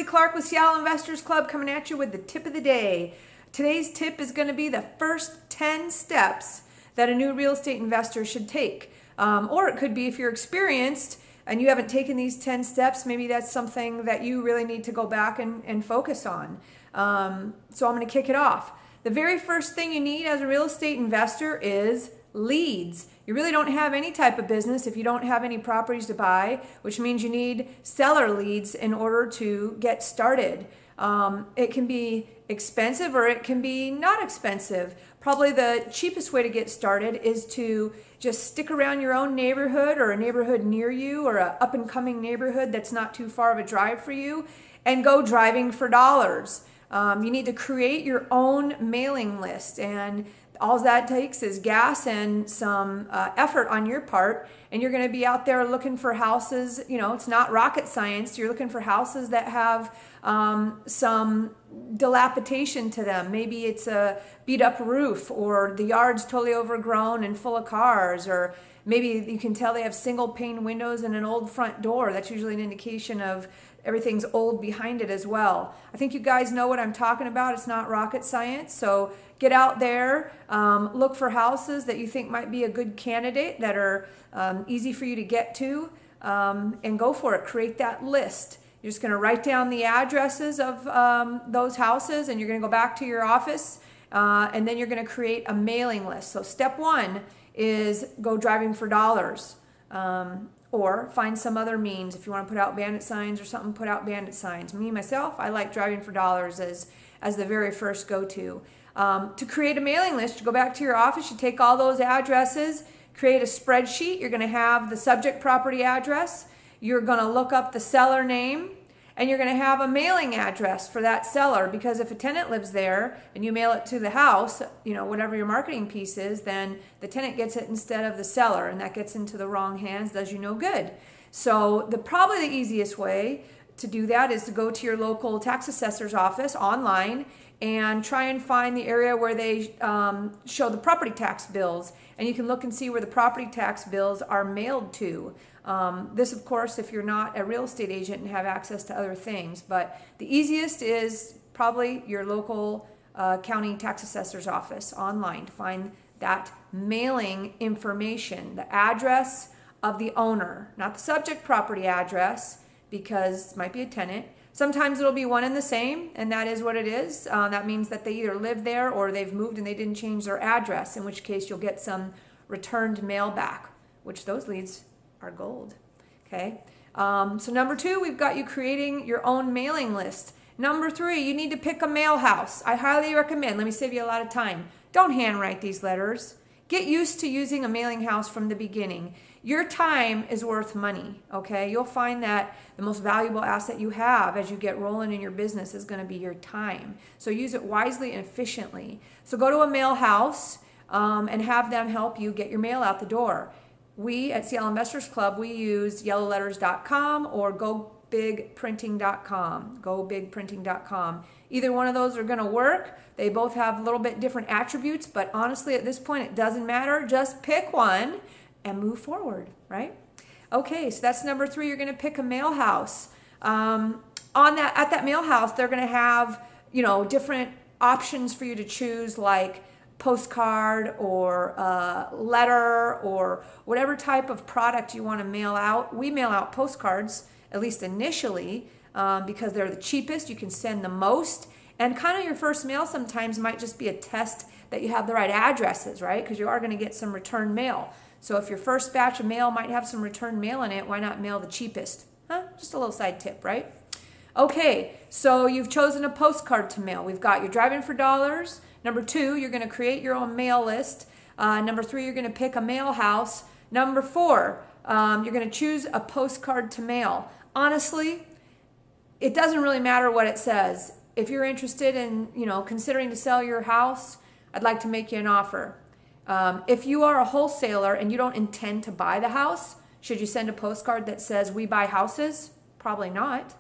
Clark with Seattle Investors Club coming at you with the tip of the day. Today's tip is going to be the first 10 steps that a new real estate investor should take. Or it could be if you're experienced and you haven't taken these 10 steps, maybe that's something that you really need to go back and focus on. So I'm going to kick it off. The very first thing you need as a real estate investor is leads. You really don't have any type of business if you don't have any properties to buy, which means you need seller leads in order to get started. It can be expensive or it can be not expensive. Probably the cheapest way to get started is to just stick around your own neighborhood or a neighborhood near you or an up and coming neighborhood that's not too far of a drive for you and go driving for dollars. You need to create your own mailing list, and all that takes is gas and some effort on your part, and you're going to be out there looking for houses. You know, it's not rocket science. You're looking for houses that have some dilapidation to them. Maybe it's a beat up roof, or the yard's totally overgrown and full of cars, or maybe you can tell they have single pane windows and an old front door. That's usually an indication of everything's old behind it as well. I think you guys know what I'm talking about. It's not rocket science. So get out there, look for houses that you think might be a good candidate, that are easy for you to get to, and go for it. Create that list. You're just going to write down the addresses of those houses, and you're going to go back to your office, and then you're going to create a mailing list. So step one is go driving for dollars. Or find some other means. If you want to put out bandit signs or something, put out bandit signs. Me, myself, I like driving for dollars as the very first go-to. To create a mailing list, you go back to your office, you take all those addresses, create a spreadsheet. You're going to have the subject property address. You're going to look up the seller name, and you're going to have a mailing address for that seller, because if a tenant lives there and you mail it to the house, you know, whatever your marketing piece is, then the tenant gets it instead of the seller, and that gets into the wrong hands, does you no good. So probably the easiest way to do that is to go to your local tax assessor's office online and try and find the area where they show the property tax bills, and you can look and see where the property tax bills are mailed to. This, of course, if you're not a real estate agent and have access to other things, but the easiest is probably your local county tax assessor's office online to find that mailing information, the address of the owner, not the subject property address, because it might be a tenant. Sometimes it'll be one and the same, and that is what it is. That means that they either live there or they've moved and they didn't change their address, in which case you'll get some returned mail back, which those leads are gold. Okay. So number two, we've got you creating your own mailing list. Number three, you need to pick a mail house. I highly recommend, let me save you a lot of time, don't handwrite these letters. Get used to using a mailing house from the beginning. Your time is worth money, okay? You'll find that the most valuable asset you have as you get rolling in your business is going to be your time. So use it wisely and efficiently. So go to a mail house and have them help you get your mail out the door. We at Seattle Investors Club, we use yellowletters.com or gobigprinting.com. Gobigprinting.com. Either one of those are going to work. They both have a little bit different attributes, but honestly at this point it doesn't matter. Just pick one and move forward, right? Okay, so that's number three. You're going to pick a mail house. At that mail house, they're going to have, you know, different options for you to choose, like postcard or letter or whatever type of product you want to mail out. We mail out postcards, at least initially, because they're the cheapest. You can send the most. And kind of your first mail sometimes might just be a test that you have the right addresses, right? Because you are going to get some return mail. So if your first batch of mail might have some return mail in it, why not mail the cheapest? Just a little side tip, right? Okay, so you've chosen a postcard to mail. We've got your driving for dollars. Number two, you're going to create your own mail list. Number three, you're going to pick a mail house. Number four, you're going to choose a postcard to mail. Honestly, it doesn't really matter what it says. If you're interested in, considering to sell your house, I'd like to make you an offer. If you are a wholesaler and you don't intend to buy the house, should you send a postcard that says "We buy houses"? Probably not.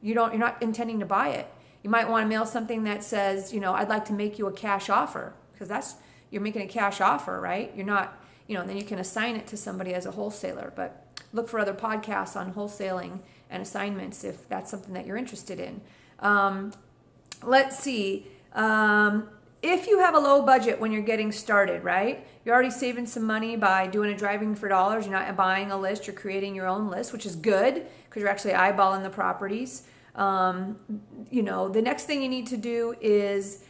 You're not intending to buy it. You might want to mail something that says, "I'd like to make you a cash offer," because you're making a cash offer, right? You're not, then you can assign it to somebody as a wholesaler. But look for other podcasts on wholesaling and assignments if that's something that you're interested in. Let's see. If you have a low budget when you're getting started, right? You're already saving some money by doing a driving for dollars. You're not buying a list. You're creating your own list, which is good because you're actually eyeballing the properties. The next thing you need to do is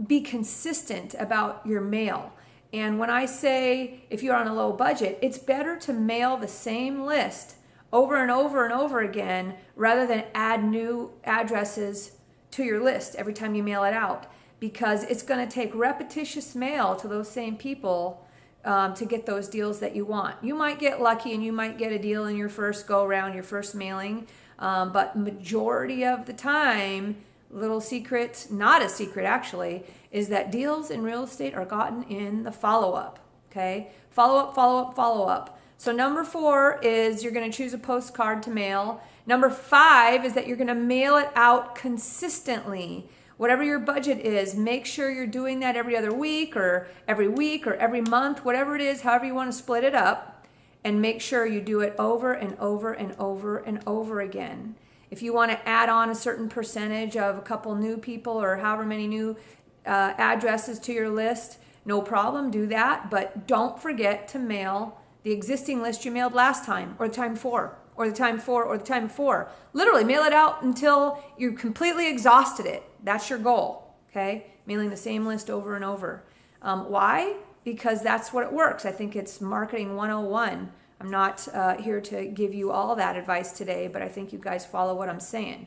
be consistent about your mail. And when I say if you're on a low budget, it's better to mail the same list over and over and over again rather than add new addresses to your list every time you mail it out, because it's going to take repetitious mail to those same people to get those deals that you want. You might get lucky and you might get a deal in your first go around, your first mailing, but majority of the time, little secret, not a secret actually, is that deals in real estate are gotten in the follow-up, okay? Follow-up, follow-up, follow-up. So number 4 is you're going to choose a postcard to mail. Number 5 is that you're going to mail it out consistently. Whatever your budget is, make sure you're doing that every other week or every month, whatever it is, however you want to split it up, and make sure you do it over and over and over and over again. If you want to add on a certain percentage of a couple new people or however many new addresses to your list, no problem, do that, but don't forget to mail the existing list you mailed last time or the time before or the time before or the time before. Literally mail it out until you completely exhausted it. That's your goal, okay? Mailing the same list over and over. Why? Because that's what it works. I think it's marketing 101. I'm not here to give you all that advice today, but I think you guys follow what I'm saying.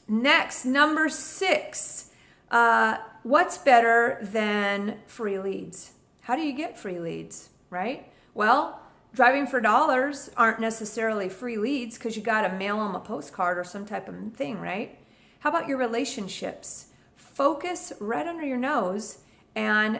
Next, number 6. What's better than free leads? How do you get free leads, right? Well, driving for dollars aren't necessarily free leads because you got to mail them a postcard or some type of thing, right? How about your relationships? Focus right under your nose and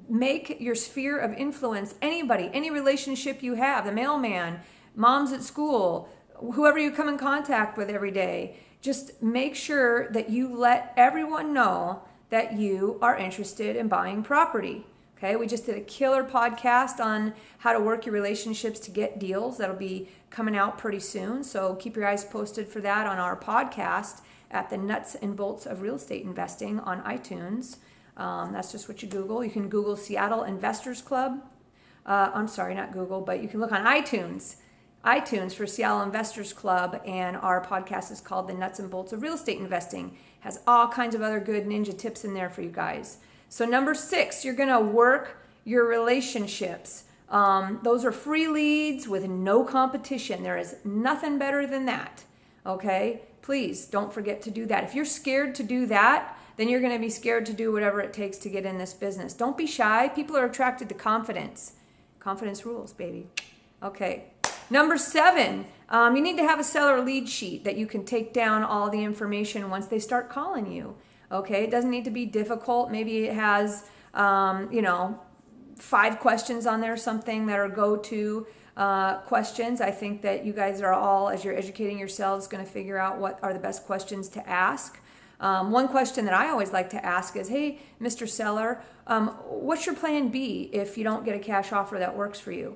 make your sphere of influence anybody, any relationship you have, the mailman, moms at school, whoever you come in contact with every day. Just make sure that you let everyone know that you are interested in buying property. Okay, we just did a killer podcast on how to work your relationships to get deals. That'll be coming out pretty soon. So keep your eyes posted for that on our podcast at the Nuts and Bolts of Real Estate Investing on iTunes. That's just what you Google. You can Google Seattle Investors Club. I'm sorry, not Google, but you can look on iTunes for Seattle Investors Club, and our podcast is called The Nuts and Bolts of Real Estate Investing. Has all kinds of other good ninja tips in there for you guys. So number 6, you're going to work your relationships. Those are free leads with no competition. There is nothing better than that. Okay? Please don't forget to do that. If you're scared to do that, then you're going to be scared to do whatever it takes to get in this business. Don't be shy. People are attracted to confidence. Confidence rules, baby. Okay. Number 7, you need to have a seller lead sheet that you can take down all the information once they start calling you. Okay, it doesn't need to be difficult. Maybe it has, 5 questions on there, something that are go-to questions. I think that you guys are all, as you're educating yourselves, going to figure out what are the best questions to ask. One question that I always like to ask is, hey, Mr. Seller, what's your plan B if you don't get a cash offer that works for you?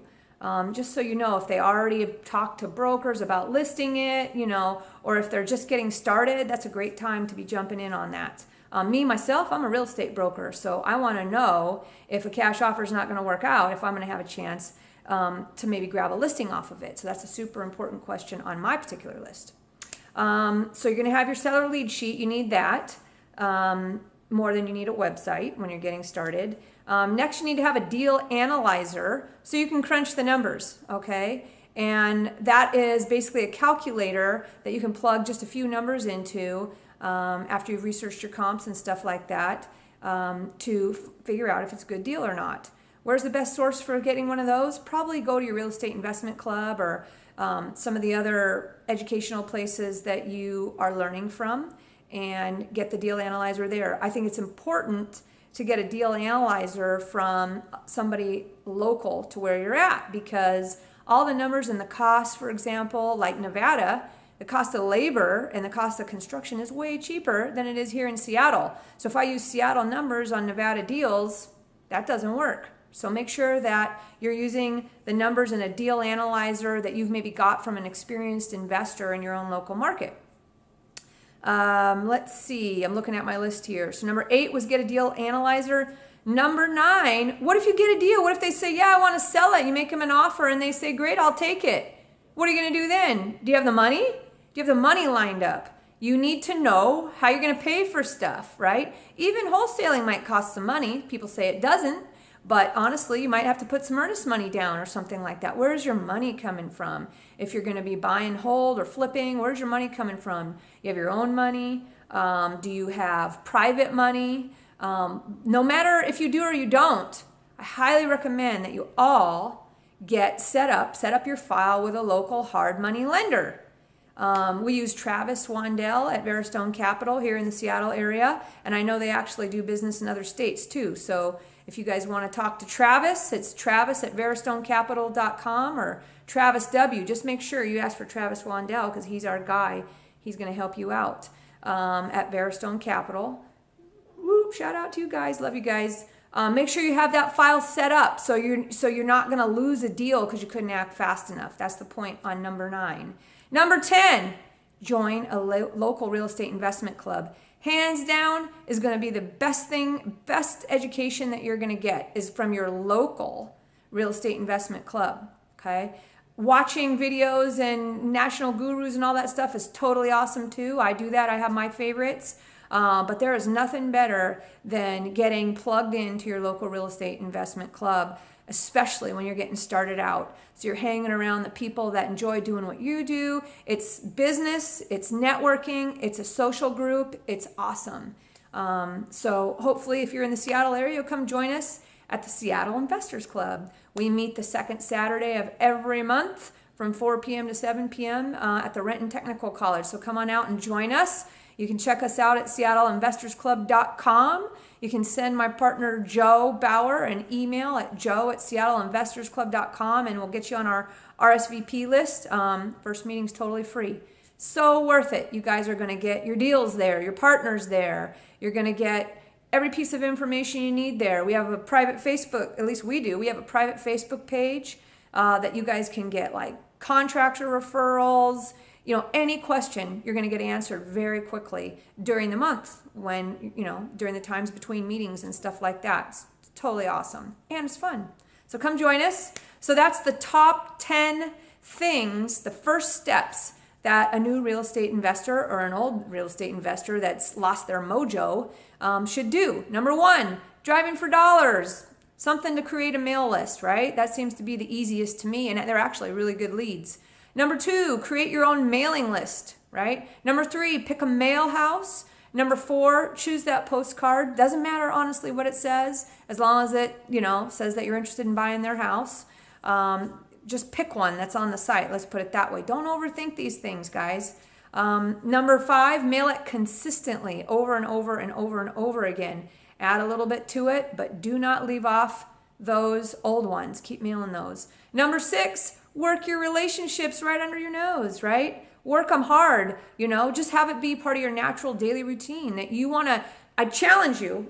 Just so you know, if they already have talked to brokers about listing it, or if they're just getting started, that's a great time to be jumping in on that. Myself, I'm a real estate broker, so I want to know if a cash offer is not going to work out, if I'm going to have a chance to maybe grab a listing off of it. So that's a super important question on my particular list. So you're going to have your seller lead sheet. You need that more than you need a website when you're getting started. Next, you need to have a deal analyzer so you can crunch the numbers, okay? And that is basically a calculator that you can plug just a few numbers into after you've researched your comps and stuff like that to figure out if it's a good deal or not. Where's the best source for getting one of those? Probably go to your real estate investment club or some of the other educational places that you are learning from and get the deal analyzer there. I think it's important to get a deal analyzer from somebody local to where you're at, because all the numbers and the costs, for example, like Nevada, the cost of labor and the cost of construction is way cheaper than it is here in Seattle. So if I use Seattle numbers on Nevada deals, that doesn't work. So make sure that you're using the numbers in a deal analyzer that you've maybe got from an experienced investor in your own local market. Let's see, I'm looking at my list here. So number 8 was get a deal analyzer. Number 9, what if you get a deal? What if they say, yeah, I want to sell it? You make them an offer and they say, great, I'll take it. What are you going to do then? Do you have the money? Do you have the money lined up? You need to know how you're going to pay for stuff, right? Even wholesaling might cost some money. People say it doesn't, but honestly, you might have to put some earnest money down or something like that. Where's your money coming from? If you're going to be buy and hold or flipping, where's your money coming from? You have your own money? Do you have private money? No matter if you do or you don't, I highly recommend that you all get set up your file with a local hard money lender. We use Travis Wandel at Veristone Capital here in the Seattle area, and I know they actually do business in other states too. So if you guys want to talk to Travis, it's Travis at VeristoneCapital.com or Travis W. Just make sure you ask for Travis Wandel because he's our guy. He's going to help you out at Veristone Capital. Whoop, shout out to you guys. Love you guys. Make sure you have that file set up so you're not going to lose a deal because you couldn't act fast enough. That's the point on number 9. Number 10, join a local real estate investment club. Hands down is going to be the best education that you're going to get is from your local real estate investment club. Okay. Watching videos and national gurus and all that stuff is totally awesome too. I do that. I have my favorites. But there is nothing better than getting plugged into your local real estate investment club, especially when you're getting started out. So you're hanging around the people that enjoy doing what you do. It's business, it's networking, it's a social group. It's awesome. So hopefully if you're in the Seattle area, you'll come join us at the Seattle Investors Club. We meet the second Saturday of every month from 4 p.m. to 7 p.m. At the Renton Technical College. So come on out and join us. You can check us out at SeattleInvestorsClub.com. You can send my partner Joe Bauer an email at joe@SeattleInvestorsClub.com and we'll get you on our RSVP list. First meeting's totally free. So worth it. You guys are going to get your deals there, your partners there. You're going to get every piece of information you need there. We have a private Facebook, at least we do. We have a private Facebook page that you guys can get like contractor referrals. You know, any question you're going to get answered very quickly during the month when, during the times between meetings and stuff like that. It's totally awesome. And it's fun. So come join us. So that's the top 10 things, the first steps that a new real estate investor or an old real estate investor that's lost their mojo should do. Number 1, driving for dollars. Something to create a mail list, right? That seems to be the easiest to me, and they're actually really good leads. Number 2, create your own mailing list, right? Number 3, pick a mail house. Number 4, choose that postcard. Doesn't matter, honestly, what it says, as long as it, says that you're interested in buying their house. Just pick one that's on the site. Let's put it that way. Don't overthink these things, guys. Number 5, mail it consistently over and over and over and over again. Add a little bit to it, but do not leave off those old ones. Keep mailing those. Number 6, work your relationships right under your nose, right? Work them hard, just have it be part of your natural daily routine that you want to, I challenge you,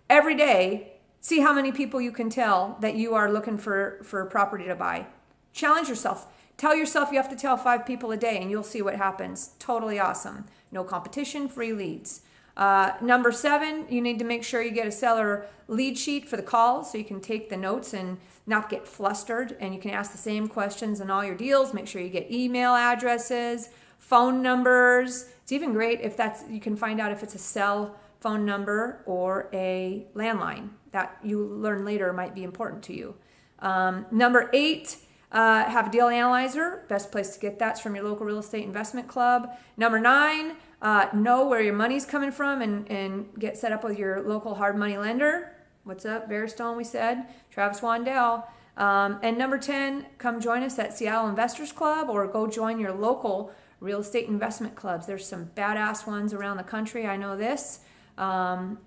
every day, see how many people you can tell that you are looking for property to buy. Challenge yourself. Tell yourself you have to tell 5 people a day and you'll see what happens. Totally awesome. No competition, free leads. Number 7, you need to make sure you get a seller lead sheet for the call so you can take the notes and not get flustered, and you can ask the same questions in all your deals. Make sure you get email addresses, phone numbers. It's even great if you can find out if it's a cell phone number or a landline. That you learn later might be important to you. Number 8, have a deal analyzer. Best place to get that's from your local real estate investment club. Number 9, know where your money's coming from and get set up with your local hard money lender. What's up, Veristone, we said. Travis Wandel. And number 10, come join us at Seattle Investors Club or go join your local real estate investment clubs. There's some badass ones around the country. I know this. And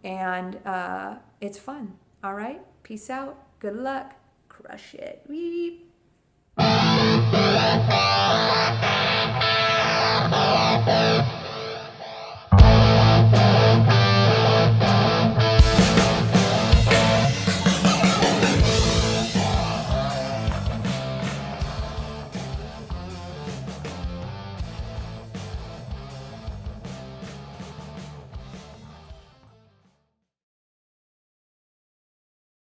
it's fun. All right. Peace out. Good luck. Crush it. Weep.